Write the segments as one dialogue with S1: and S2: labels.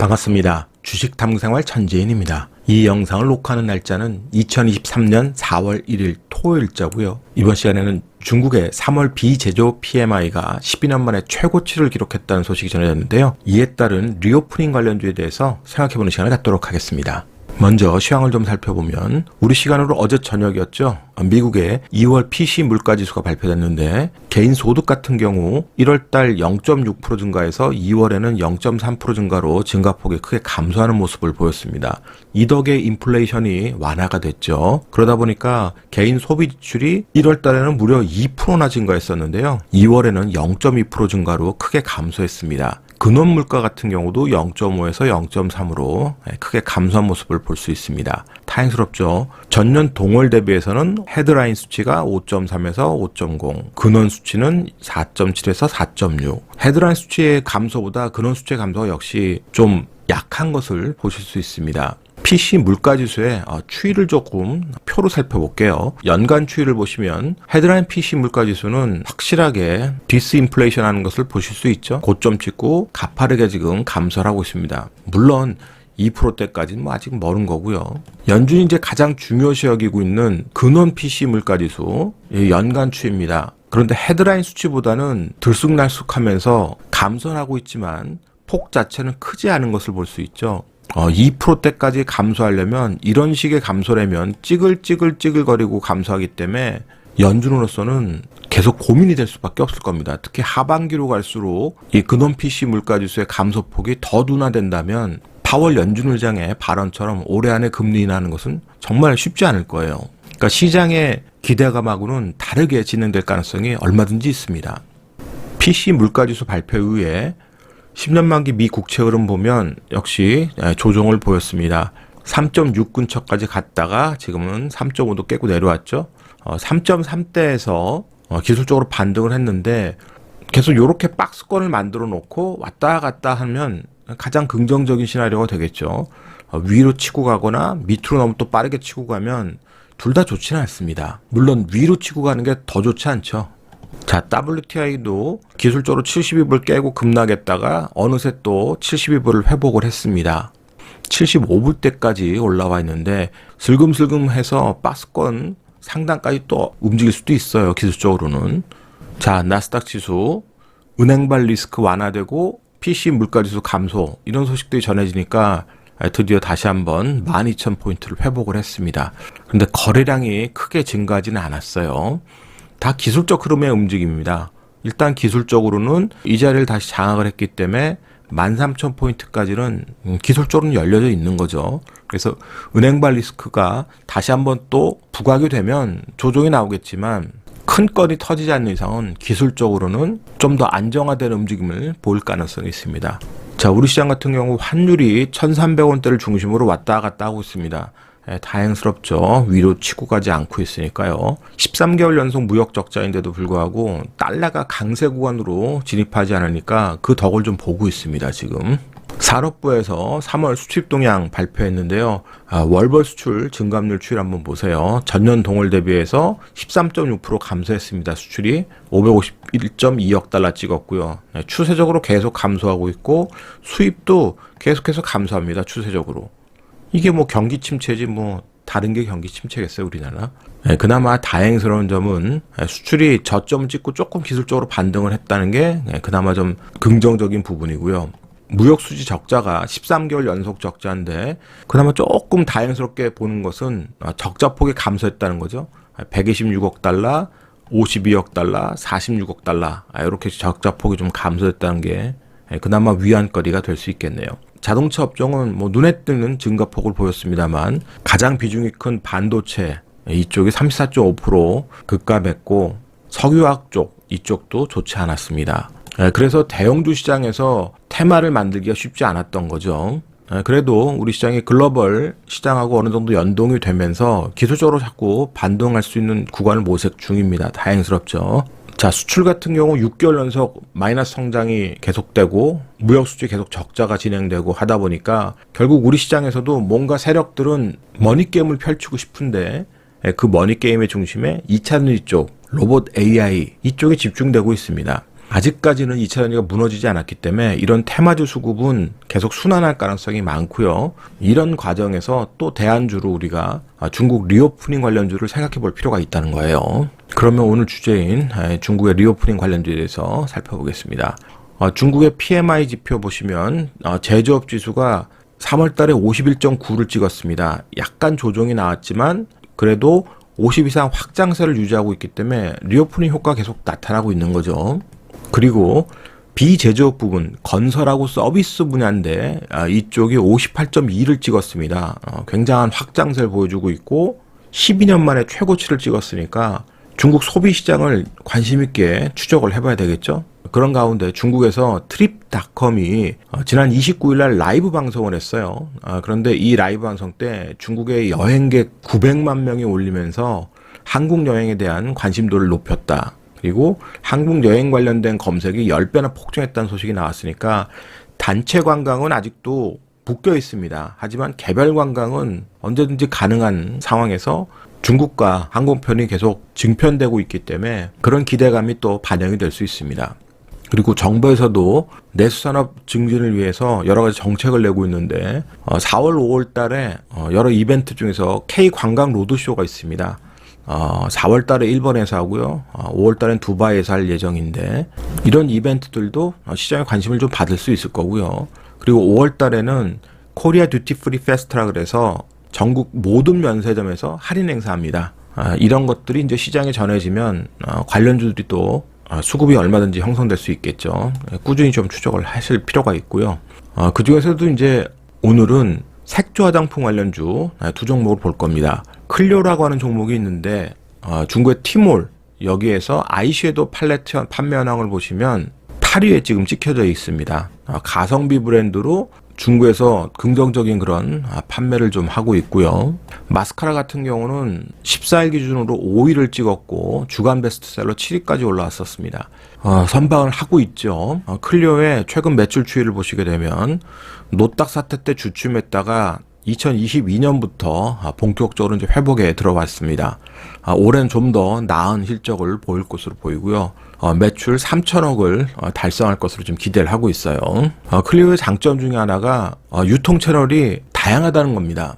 S1: 반갑습니다. 주식탐구생활 천재인입니다. 이 영상을 녹화하는 날짜는 2023년 4월 1일 토요일자고요. 이번 시간에는 중국의 3월 비제조 PMI가 12년 만에 최고치를 기록했다는 소식이 전해졌는데요. 이에 따른 리오프닝 관련주에 대해서 생각해보는 시간을 갖도록 하겠습니다. 먼저 시황을 좀 살펴보면 우리 시간으로 어제 저녁이었죠. 미국의 2월 PC 물가지수가 발표됐는데 개인 소득 같은 경우 1월달 0.6% 증가해서 2월에는 0.3% 증가로 증가폭이 크게 감소하는 모습을 보였습니다. 이 덕에 인플레이션이 완화가 됐죠. 그러다 보니까 개인 소비 지출이 1월달에는 무려 2%나 증가했었는데요. 2월에는 0.2% 증가로 크게 감소했습니다. 근원 물가 같은 경우도 0.5에서 0.3으로 크게 감소한 모습을 볼 수 있습니다. 다행스럽죠. 전년 동월 대비해서는 헤드라인 수치가 5.3에서 5.0, 근원 수치는 4.7에서 4.6. 헤드라인 수치의 감소보다 근원 수치의 감소가 역시 좀 약한 것을 보실 수 있습니다. PC 물가지수의 추이를 조금 표로 살펴볼게요. 연간 추이를 보시면 헤드라인 PC 물가지수는 확실하게 디스인플레이션 하는 것을 보실 수 있죠. 고점 찍고 가파르게 지금 감소를 하고 있습니다. 물론 2%대까지는 아직 멀은 거고요. 연준이 이제 가장 중요시 여기고 있는 근원 PC 물가지수 연간 추이입니다. 그런데 헤드라인 수치보다는 들쑥날쑥하면서 감소하고 있지만 폭 자체는 크지 않은 것을 볼 수 있죠. 2%대까지 감소하려면 이런 식의 감소라면 찌글찌글찌글거리고 감소하기 때문에 연준으로서는 계속 고민이 될 수밖에 없을 겁니다. 특히 하반기로 갈수록 이 근원 PC 물가지수의 감소폭이 더 둔화된다면 파월 연준 의장의 발언처럼 올해 안에 금리 인하하는 것은 정말 쉽지 않을 거예요. 그러니까 시장의 기대감하고는 다르게 진행될 가능성이 얼마든지 있습니다. PC 물가지수 발표 이후에 10년 만기 미 국채 흐름 보면 역시 조정을 보였습니다. 3.6 근처까지 갔다가 지금은 3.5도 깨고 내려왔죠. 3.3대에서 기술적으로 반등을 했는데 계속 이렇게 박스권을 만들어 놓고 왔다 갔다 하면 가장 긍정적인 시나리오가 되겠죠. 위로 치고 가거나 밑으로 너무 또 빠르게 치고 가면 둘 다 좋지는 않습니다. 물론 위로 치고 가는 게 더 좋지 않죠. 자, WTI도 기술적으로 72불 깨고 급락했다가 어느새 또 72불을 회복을 했습니다. 75불대까지 올라와 있는데 슬금슬금 해서 박스권 상단까지 또 움직일 수도 있어요. 기술적으로는. 자, 나스닥 지수 은행발 리스크 완화되고 PC 물가지수 감소 이런 소식들이 전해지니까 드디어 다시 한번 12,000포인트를 회복을 했습니다. 그런데 거래량이 크게 증가하지는 않았어요. 다 기술적 흐름의 움직임입니다. 일단 기술적으로는 이 자리를 다시 장악을 했기 때문에 13,000포인트까지는 기술적으로는 열려져 있는 거죠. 그래서 은행발 리스크가 다시 한번 또 부각이 되면 조정이 나오겠지만 큰 건이 터지지 않는 이상은 기술적으로는 좀 더 안정화된 움직임을 볼 가능성이 있습니다. 자, 우리 시장 같은 경우 환율이 1,300원대를 중심으로 왔다 갔다 하고 있습니다. 다행스럽죠. 위로 치고 가지 않고 있으니까요. 13개월 연속 무역 적자인데도 불구하고 달러가 강세 구간으로 진입하지 않으니까 그 덕을 좀 보고 있습니다. 지금 산업부에서 3월 수출 동향 발표했는데요. 월별 수출 증감률 추이를 한번 보세요. 전년 동월 대비해서 13.6% 감소했습니다. 수출이 551.2억 달러 찍었고요. 추세적으로 계속 감소하고 있고 수입도 계속해서 감소합니다. 추세적으로. 이게 뭐 경기 침체지 뭐 다른 게 경기 침체겠어요, 우리나라. 그나마 다행스러운 점은 수출이 저점을 찍고 조금 기술적으로 반등을 했다는 게 그나마 좀 긍정적인 부분이고요. 무역 수지 적자가 13개월 연속 적자인데 그나마 조금 다행스럽게 보는 것은 적자폭이 감소했다는 거죠. 126억 달러, 52억 달러, 46억 달러 이렇게 적자폭이 좀 감소했다는 게 그나마 위안거리가 될 수 있겠네요. 자동차 업종은 뭐 눈에 띄는 증가폭을 보였습니다만 가장 비중이 큰 반도체 이쪽이 34.5% 급감했고 석유화학 쪽 이쪽도 좋지 않았습니다. 그래서 대형주 시장에서 테마를 만들기가 쉽지 않았던 거죠. 그래도 우리 시장이 글로벌 시장하고 어느 정도 연동이 되면서 기술적으로 자꾸 반등할 수 있는 구간을 모색 중입니다. 다행스럽죠. 자, 수출 같은 경우 6개월 연속 마이너스 성장이 계속되고 무역 수지 계속 적자가 진행되고 하다 보니까 결국 우리 시장에서도 뭔가 세력들은 머니게임을 펼치고 싶은데 그 머니게임의 중심에 2차 전지 쪽, 로봇 AI 이쪽에 집중되고 있습니다. 아직까지는 2차 전지가 무너지지 않았기 때문에 이런 테마주 수급은 계속 순환할 가능성이 많고요. 이런 과정에서 또 대안주로 우리가 중국 리오프닝 관련주를 생각해 볼 필요가 있다는 거예요. 그러면 오늘 주제인 중국의 리오프닝 관련주에 대해서 살펴보겠습니다. 중국의 PMI 지표 보시면 제조업 지수가 3월 달에 51.9를 찍었습니다. 약간 조정이 나왔지만 그래도 50 이상 확장세를 유지하고 있기 때문에 리오프닝 효과가 계속 나타나고 있는 거죠. 그리고 비제조업 부분, 건설하고 서비스 분야인데 이쪽이 58.2를 찍었습니다. 굉장한 확장세를 보여주고 있고 12년 만에 최고치를 찍었으니까 중국 소비시장을 관심 있게 추적을 해봐야 되겠죠. 그런 가운데 중국에서 트립닷컴이 지난 29일 날 라이브 방송을 했어요. 그런데 이 라이브 방송 때 중국의 여행객 900만 명이 올리면서 한국 여행에 대한 관심도를 높였다. 그리고 한국 여행 관련된 검색이 10배나 폭증했다는 소식이 나왔으니까 단체 관광은 아직도 묶여 있습니다. 하지만 개별 관광은 언제든지 가능한 상황에서 중국과 항공편이 계속 증편되고 있기 때문에 그런 기대감이 또 반영이 될 수 있습니다. 그리고 정부에서도 내수산업 증진을 위해서 여러 가지 정책을 내고 있는데 4월, 5월 달에 여러 이벤트 중에서 K 관광 로드쇼가 있습니다. 4월 달에 일본에서 하고요. 5월 달엔 두바이에서 할 예정인데 이런 이벤트들도 시장에 관심을 좀 받을 수 있을 거고요. 그리고 5월 달에는 코리아 듀티 프리 페스트라 그래서 전국 모든 면세점에서 할인 행사합니다. 이런 것들이 이제 시장에 전해지면 관련주들이 또 수급이 얼마든지 형성될 수 있겠죠. 꾸준히 좀 추적을 하실 필요가 있고요. 그 중에서도 이제 오늘은 색조 화장품 관련주 두 종목을 볼 겁니다. 클리오라고 하는 종목이 있는데 중국의 티몰 여기에서 아이섀도우 팔레트 판매 현황을 보시면 8위에 지금 찍혀져 있습니다. 가성비 브랜드로 중국에서 긍정적인 그런 판매를 좀 하고 있고요. 마스카라 같은 경우는 14일 기준으로 5위를 찍었고 주간 베스트셀러 7위까지 올라왔었습니다. 선방을 하고 있죠. 클리오의 최근 매출 추이를 보시게 되면 노딱 사태 때 주춤했다가 2022년부터 본격적으로 이제 회복에 들어왔습니다. 올해는 좀 더 나은 실적을 보일 것으로 보이고요. 매출 3천억을 달성할 것으로 좀 기대를 하고 있어요. 클리오의 장점 중에 하나가 유통 채널이 다양하다는 겁니다.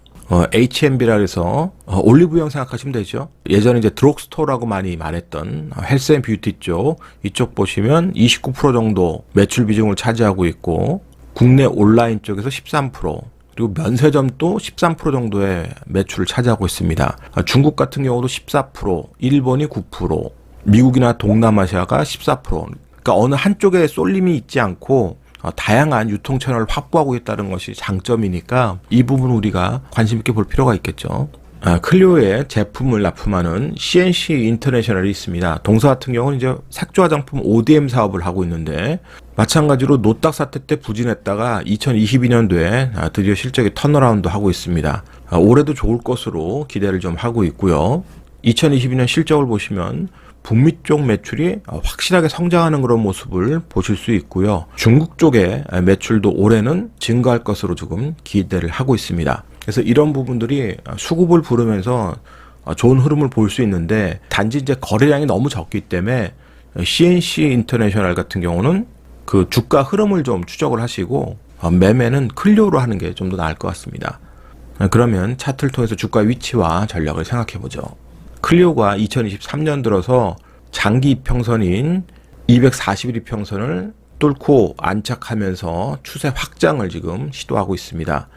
S1: H&B라 해서 올리브영 생각하시면 되죠. 예전에 이제 드럭스토어라고 많이 말했던 헬스앤뷰티 쪽 이쪽 보시면 29% 정도 매출 비중을 차지하고 있고 국내 온라인 쪽에서 13% 그리고 면세점도 13% 정도의 매출을 차지하고 있습니다. 중국 같은 경우도 14%, 일본이 9%, 미국이나 동남아시아가 14%. 그러니까 어느 한쪽에 쏠림이 있지 않고 다양한 유통 채널을 확보하고 있다는 것이 장점이니까 이 부분 우리가 관심 있게 볼 필요가 있겠죠. 클리오의 제품을 납품하는 CNC 인터내셔널이 있습니다. 동사 같은 경우는 이제 색조 화장품 ODM 사업을 하고 있는데 마찬가지로 노딱 사태 때 부진했다가 2022년도에 드디어 실적이 턴어라운드 하고 있습니다. 올해도 좋을 것으로 기대를 좀 하고 있고요. 2022년 실적을 보시면 북미 쪽 매출이 확실하게 성장하는 그런 모습을 보실 수 있고요. 중국 쪽의 매출도 올해는 증가할 것으로 지금 기대를 하고 있습니다. 그래서 이런 부분들이 수급을 부르면서 좋은 흐름을 볼 수 있는데 단지 이제 거래량이 너무 적기 때문에 CNC 인터내셔널 같은 경우는 그 주가 흐름을 좀 추적을 하시고 매매는 클리오로 하는 게 좀 더 나을 것 같습니다. 그러면 차트를 통해서 주가 위치와 전략을 생각해 보죠. 클리오가 2023년 들어서 장기 이평선인 241 이평선을 뚫고 안착하면서 추세 확장을 지금 시도하고 있습니다.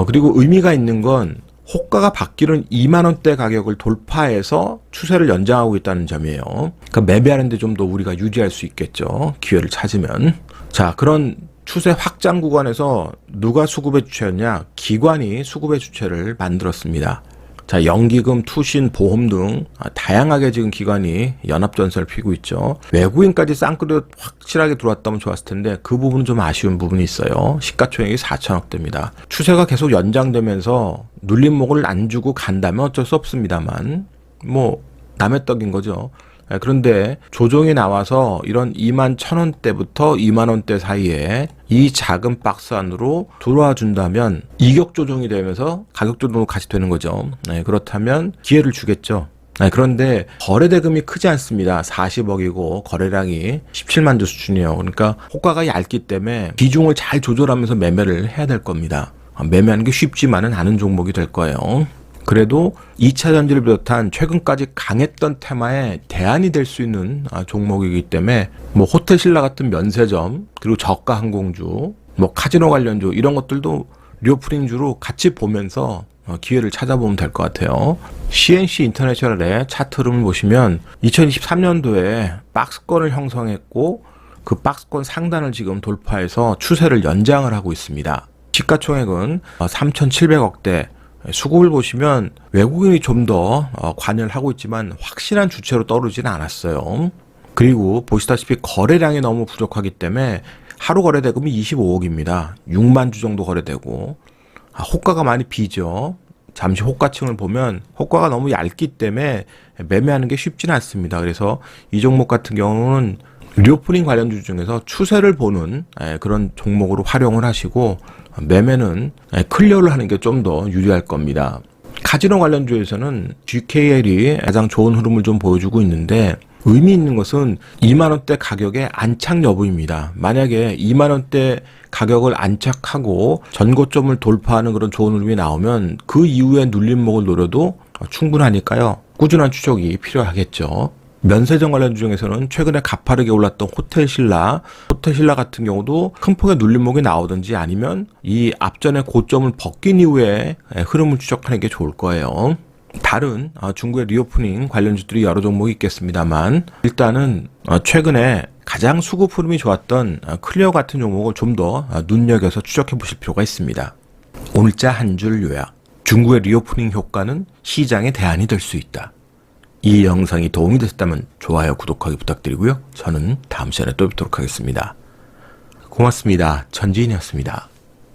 S1: 그리고 의미가 있는 건 호가가 바뀌는 2만 원대 가격을 돌파해서 추세를 연장하고 있다는 점이에요. 그러니까 매매하는 데 좀 더 우리가 유리할 수 있겠죠. 기회를 찾으면. 자, 그런 추세 확장 구간에서 누가 수급의 주체였냐? 기관이 수급의 주체를 만들었습니다. 자, 연기금, 투신, 보험 등 다양하게 지금 기관이 연합전선을 피고 있죠. 외국인까지 쌍끌이 확실하게 들어왔다면 좋았을 텐데 그 부분은 좀 아쉬운 부분이 있어요. 시가총액이 4천억대입니다. 추세가 계속 연장되면서 눌림목을 안 주고 간다면 어쩔 수 없습니다만 뭐 남의 떡인 거죠. 그런데 조정이 나와서 이런 2만 1,000원대부터 2만 원대 사이에 이 작은 박스 안으로 들어와 준다면 이격 조정이 되면서 가격 조정도 같이 되는 거죠. 그렇다면 기회를 주겠죠. 그런데 거래 대금이 크지 않습니다. 40억이고 거래량이 17만 주 수준이에요. 그러니까 호가가 얇기 때문에 비중을 잘 조절하면서 매매를 해야 될 겁니다. 매매하는 게 쉽지만은 않은 종목이 될 거예요. 그래도 2차 전지를 비롯한 최근까지 강했던 테마에 대안이 될 수 있는 종목이기 때문에 뭐 호텔신라 같은 면세점, 그리고 저가 항공주, 뭐 카지노 관련주 이런 것들도 리오프닝주로 같이 보면서 기회를 찾아보면 될 것 같아요. CNC 인터내셔널의 차트 흐름을 보시면 2023년도에 박스권을 형성했고 그 박스권 상단을 지금 돌파해서 추세를 연장을 하고 있습니다. 시가총액은 3,700억대, 수급을 보시면 외국인이 좀 더 관여를 하고 있지만 확실한 주체로 떠오르지는 않았어요. 그리고 보시다시피 거래량이 너무 부족하기 때문에 하루 거래 대금이 25억입니다. 6만 주 정도 거래되고 호가가 많이 비죠. 잠시 호가층을 보면 호가가 너무 얇기 때문에 매매하는 게 쉽지는 않습니다. 그래서 이 종목 같은 경우는 리오프닝 관련주 중에서 추세를 보는 그런 종목으로 활용을 하시고 매매는 클리어를 하는 게 좀 더 유리할 겁니다. 카지노 관련주에서는 GKL이 가장 좋은 흐름을 좀 보여주고 있는데 의미 있는 것은 2만원대 가격의 안착 여부입니다. 만약에 2만원대 가격을 안착하고 전고점을 돌파하는 그런 좋은 흐름이 나오면 그 이후에 눌림목을 노려도 충분하니까요. 꾸준한 추적이 필요하겠죠. 면세점 관련 중에서는 최근에 가파르게 올랐던 호텔신라 같은 경우도 큰 폭의 눌림목이 나오든지 아니면 이 앞전의 고점을 벗긴 이후에 흐름을 추적하는 게 좋을 거예요. 다른 중국의 리오프닝 관련주들이 여러 종목이 있겠습니다만 일단은 최근에 가장 수급 흐름이 좋았던 클리어 같은 종목을 좀 더 눈여겨서 추적해 보실 필요가 있습니다. 오늘자 한 줄 요약. 중국의 리오프닝 효과는 시장의 대안이 될 수 있다. 이 영상이 도움이 됐다면 좋아요, 구독하기 부탁드리고요. 저는 다음 시간에 또 뵙도록 하겠습니다. 고맙습니다. 전지인이었습니다.